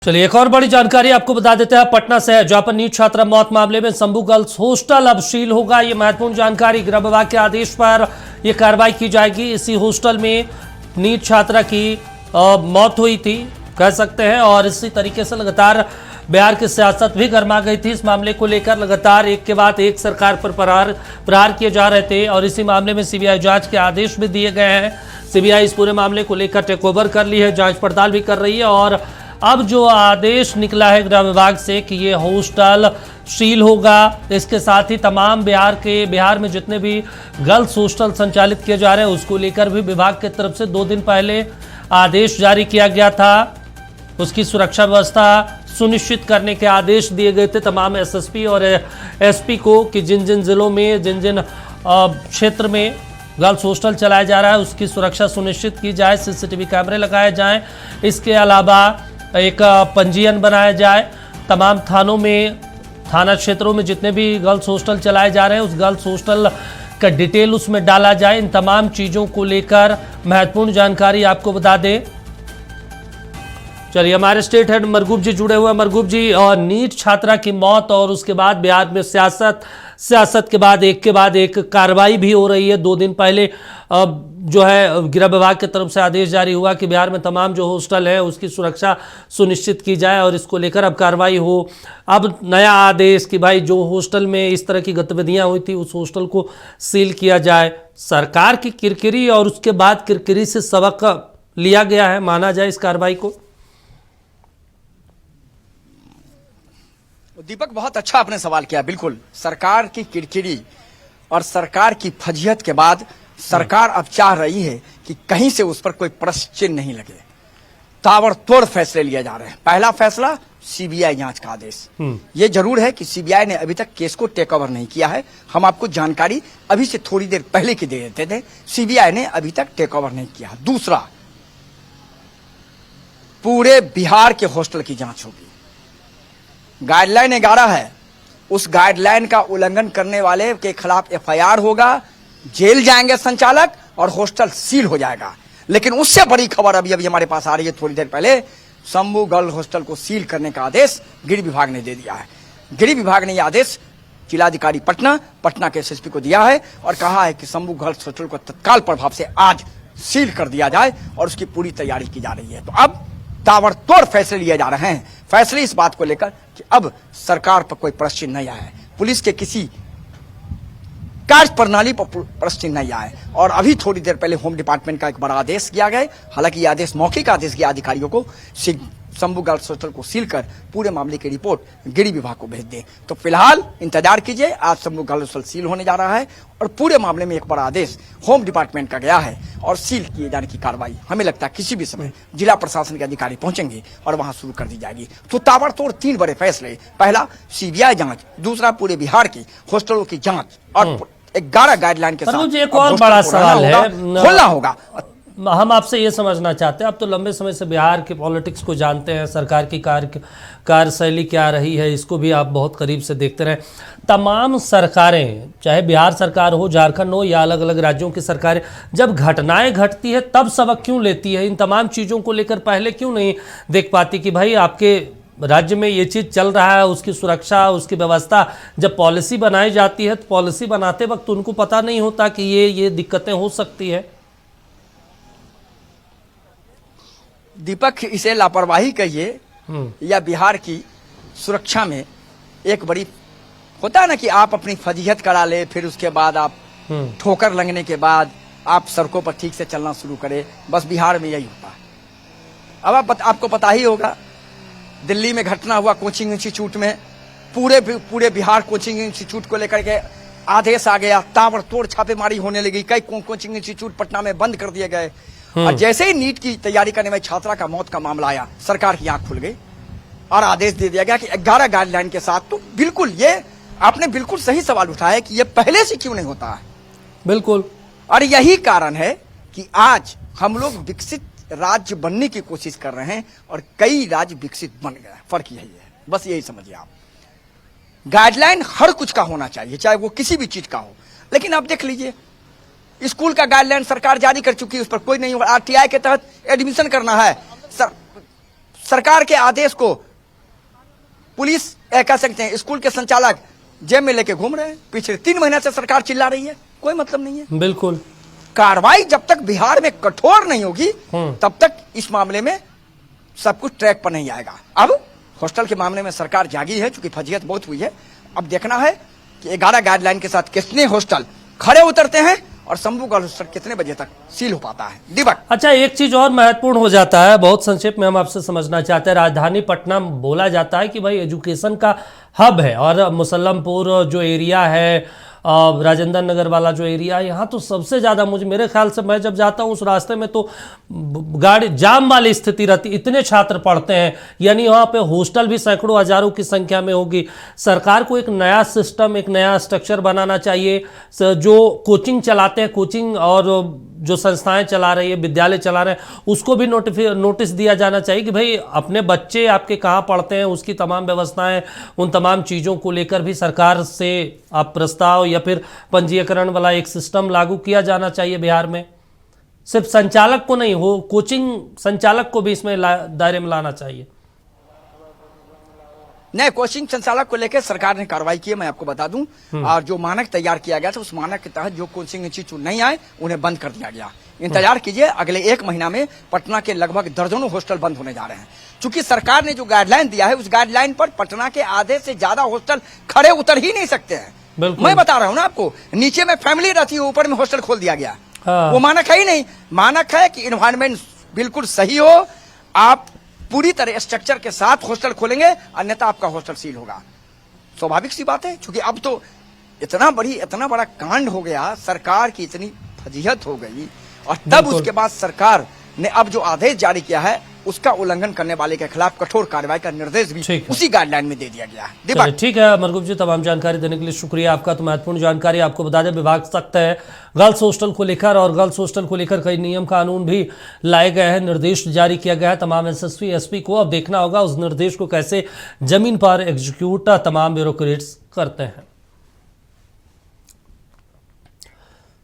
चलिए एक और बड़ी जानकारी आपको बता देते हैं पटना से, जहां पर नीट छात्रा मौत मामले में शंभू गर्ल्स हॉस्टल अब सील होगा। ये महत्वपूर्ण जानकारी, गृह विभाग के आदेश पर यह कार्रवाई की जाएगी। इसी हॉस्टल में नीट छात्रा की मौत हुई थी कह सकते हैं, और इसी तरीके से लगातार बिहार की सियासत भी गर्मा गई थी। इस मामले को लेकर लगातार एक के बाद एक सरकार पर प्रहार किए जा रहे थे, और इसी मामले में सीबीआई जांच के आदेश भी दिए गए हैं। सीबीआई इस पूरे मामले को लेकर टेक ओवर कर ली है, जांच पड़ताल भी कर रही है, और अब जो आदेश निकला है गृह विभाग से कि ये हॉस्टल सील होगा, इसके साथ ही तमाम बिहार में जितने भी गर्ल्स हॉस्टल संचालित किए जा रहे हैं उसको लेकर भी विभाग की तरफ से 2 दिन पहले आदेश जारी किया गया था। उसकी सुरक्षा व्यवस्था सुनिश्चित करने के आदेश दिए गए थे तमाम एसएसपी और एसपी को कि जिन जिन जिलों में जिन जिन क्षेत्र में गर्ल्स हॉस्टल चलाया जा रहा है उसकी सुरक्षा सुनिश्चित की जाए, सीसीटीवी कैमरे लगाए जाएं। इसके अलावा एक पंजीयन बनाया जाए, तमाम थानों में थाना क्षेत्रों में जितने भी गर्ल्स हॉस्टल चलाए जा रहे हैं उस गर्ल्स हॉस्टल का डिटेल उसमें डाला जाए। इन तमाम चीज़ों को लेकर महत्वपूर्ण जानकारी आपको बता दें। चलिए हमारे स्टेट हेड मरगूब जी जुड़े हुए हैं। मरगूब जी, और नीट छात्रा की मौत और उसके बाद बिहार में सियासत के बाद एक कार्रवाई भी हो रही है। 2 दिन पहले जो है गृह विभाग की तरफ से आदेश जारी हुआ कि बिहार में तमाम जो हॉस्टल है उसकी सुरक्षा सुनिश्चित की जाए, और इसको लेकर अब कार्रवाई हो। अब नया आदेश कि भाई जो हॉस्टल में इस तरह की गतिविधियां हुई थी उस हॉस्टल को सील किया जाए। सरकार की किरकिरी और उसके बाद किरकिरी से सबक लिया गया है, माना जाए इस कार्रवाई को। दीपक, बहुत अच्छा आपने सवाल किया। बिल्कुल, सरकार की किरकिरी और सरकार की फजीहत के बाद सरकार अब चाह रही है कि कहीं से उस पर कोई प्रश्न चिन्ह नहीं लगे। ताबड़तोड़ फैसले लिए जा रहे हैं। पहला फैसला, सीबीआई जांच का आदेश। ये जरूर है कि सीबीआई ने अभी तक केस को टेक ओवर नहीं किया है। हम आपको जानकारी अभी से थोड़ी देर पहले की दे देते थे, सीबीआई ने अभी तक टेक ओवर नहीं किया। दूसरा, पूरे बिहार के हॉस्टल की जांच होगी। गाइडलाइन 11 है, उस गाइडलाइन का उल्लंघन करने वाले के खिलाफ एफआईआर होगा, जेल जाएंगे संचालक और हॉस्टल सील हो जाएगा। लेकिन उससे बड़ी खबर अभी हमारे पास आ रही है थोड़ी देर पहले, शंभू गर्ल्स हॉस्टल को सील करने का आदेश गृह विभाग ने दे दिया है। गृह विभाग ने यह आदेश जिलाधिकारी पटना के एसएसपी को दिया है और कहा है कि शंभू गर्ल्स हॉस्टल को तत्काल प्रभाव से आज सील कर दिया जाए, और उसकी पूरी तैयारी की जा रही है। तो अब ताबड़तोड़ फैसले लिए जा रहे हैं। फैसले इस बात को लेकर कि अब सरकार पर कोई प्रश्न नहीं आया है, पुलिस के किसी कार्य प्रणाली पर प्रश्न नहीं आया है। और अभी थोड़ी देर पहले होम डिपार्टमेंट का एक बड़ा आदेश किया गया। हालांकि यह आदेश मौखिक आदेश किया अधिकारियों को शंभू गर्ल्स हॉस्टल को सील कर पूरे मामले की रिपोर्ट गृह विभाग को भेज दें। तो फिलहाल इंतजार कीजिए, आज शंभू गर्ल्स हॉस्टल सील होने जा रहा है और पूरे मामले में एक बड़ा आदेश होम डिपार्टमेंट का गया है, और सील किए जाने की कार्रवाई हमें लगता है किसी भी समय जिला प्रशासन के अधिकारी पहुंचेंगे और वहां शुरू कर दी जाएगी। तो ताबड़तोड़ 3 बड़े फैसले, पहला सीबीआई जांच, दूसरा पूरे बिहार की हॉस्टलों की जांच, और 11 गाइडलाइन के साथ एक और बड़ा सवाल है, खोलना होगा। हम आपसे ये समझना चाहते हैं, अब तो लंबे समय से बिहार के पॉलिटिक्स को जानते हैं, सरकार की कार्यशैली क्या रही है इसको भी आप बहुत करीब से देखते रहे। तमाम सरकारें, चाहे बिहार सरकार हो, झारखंड हो या अलग अलग राज्यों की सरकारें, जब घटनाएं घटती है तब सबक क्यों लेती है? इन तमाम चीज़ों को लेकर पहले क्यों नहीं देख पाती कि भाई आपके राज्य में ये चीज़ चल रहा है, उसकी सुरक्षा, उसकी व्यवस्था। जब पॉलिसी बनाई जाती है तो पॉलिसी बनाते वक्त उनको पता नहीं होता कि ये दिक्कतें हो सकती है। दीपक, इसे लापरवाही कहिए या बिहार की सुरक्षा में एक बड़ी होता है ना कि आप अपनी फजीहत करा ले, फिर उसके बाद आप ठोकर लगने के बाद आप सड़कों पर ठीक से चलना शुरू करें। बस बिहार में यही होता है। अब आपको पता ही होगा, दिल्ली में घटना हुआ कोचिंग इंस्टीट्यूट में, पूरे बिहार कोचिंग इंस्टीट्यूट को लेकर के आदेश आ गया, ताबड़तोड़ छापेमारी होने लगी, कई कोचिंग इंस्टीट्यूट पटना में बंद कर दिए गए। और जैसे ही नीट की तैयारी करने वाली छात्रा का मौत का मामला आया, सरकार की आंख खुल गई और आदेश दे दिया गया कि 11 गाइडलाइन के साथ। तो बिल्कुल, ये आपने बिल्कुल सही सवाल उठाया कि ये पहले से क्यों नहीं होता है। बिल्कुल, और यही कारण है कि आज हम लोग विकसित राज्य बनने की कोशिश कर रहे हैं और कई राज्य विकसित बन गए। फर्क यही है, बस यही समझिए आप। गाइडलाइन हर कुछ का होना चाहिए, चाहे वो किसी भी चीज का हो। लेकिन आप देख लीजिए, स्कूल का गाइडलाइन सरकार जारी कर चुकी है, उस पर कोई नहीं होगा। आरटीआई के तहत एडमिशन करना है, सरकार के आदेश को पुलिस कह सकते हैं स्कूल के संचालक जेब में लेके घूम रहे हैं। पिछले 3 महीने से सरकार चिल्ला रही है, कोई मतलब नहीं है। बिल्कुल। कार्रवाई जब तक बिहार में कठोर नहीं होगी तब तक इस मामले में सब कुछ ट्रैक पर नहीं आएगा। अब हॉस्टल के मामले में सरकार जागी है, चूंकि फजीहत बहुत हुई है। अब देखना है कि 11 गाइडलाइन के साथ कितने हॉस्टल खड़े उतरते हैं और शंभू गर्ल्स हॉस्टल कितने बजे तक सील हो पाता है। दीपक, अच्छा, एक चीज और महत्वपूर्ण हो जाता है, बहुत संक्षेप में हम आपसे समझना चाहते हैं। राजधानी पटना बोला जाता है कि भाई एजुकेशन का हब है, और मुसल्लमपुर जो एरिया है, राजेंद्र नगर वाला जो एरिया है, यहाँ तो सबसे ज़्यादा मेरे ख्याल से मैं जब जाता हूँ उस रास्ते में तो गाड़ी जाम वाली स्थिति रहती, इतने छात्र पढ़ते हैं। यानी वहाँ पे हॉस्टल भी सैकड़ों हजारों की संख्या में होगी। सरकार को एक नया सिस्टम, एक नया स्ट्रक्चर बनाना चाहिए। जो कोचिंग चलाते हैं, कोचिंग और जो संस्थाएं चला रही है, विद्यालय चला रहे हैं, उसको भी नोटिस दिया जाना चाहिए कि भाई अपने बच्चे आपके कहाँ पढ़ते हैं, उसकी तमाम व्यवस्थाएं, उन तमाम चीज़ों को लेकर भी सरकार से आप प्रस्ताव या फिर पंजीकरण वाला एक सिस्टम लागू किया जाना चाहिए बिहार में। सिर्फ संचालक को नहीं हो, कोचिंग संचालक को भी इसमें दायरे में लाना चाहिए। नए कोचिंग संचालक को लेकर सरकार ने कार्रवाई की है, मैं आपको बता दूं। और जो मानक तैयार किया गया था उस मानक के तहत जो कोचिंग इंस्टीट्यूट नहीं आए उन्हें बंद कर दिया गया। इंतजार कीजिए, अगले 1 महीना में पटना के लगभग दर्जनों हॉस्टल बंद होने जा रहे हैं। चूंकि सरकार ने जो गाइडलाइन दिया है उस गाइडलाइन पर पटना के आधे से ज्यादा हॉस्टल खड़े उतर ही नहीं सकते हैं। मैं बता रहा हूं ना आपको, नीचे में फैमिली रहती है, ऊपर में हॉस्टल खोल दिया गया। वो मानक है ही नहीं। मानक है कि इन्वायरमेंट बिल्कुल सही हो, आप पूरी तरह स्ट्रक्चर के साथ हॉस्टल खोलेंगे, अन्यथा आपका हॉस्टल सील होगा। स्वाभाविक सी बात है, क्योंकि अब तो इतना बड़ा कांड हो गया, सरकार की इतनी फजीहत हो गई, और तब उसके बाद सरकार ने अब जो आदेश जारी किया है उसका उल्लंघन करने वाले के खिलाफ कठोर कार्रवाई का निर्देश भी उसी गाइडलाइन में दे दिया गया है। दीपक, ठीक है मरगूब जी, तमाम जानकारी देने के लिए शुक्रिया आपका। तो महत्वपूर्ण जानकारी आपको बता दें, विभाग सख्त है गर्ल्स हॉस्टल को लेकर, और गर्ल्स हॉस्टल को लेकर कई नियम कानून भी लाए गए हैं, निर्देश जारी किया गया है तमाम एसएसपी एसपी को। अब देखना होगा उस निर्देश को कैसे जमीन पर एग्जीक्यूट तमाम ब्यूरोक्रेट्स करते हैं।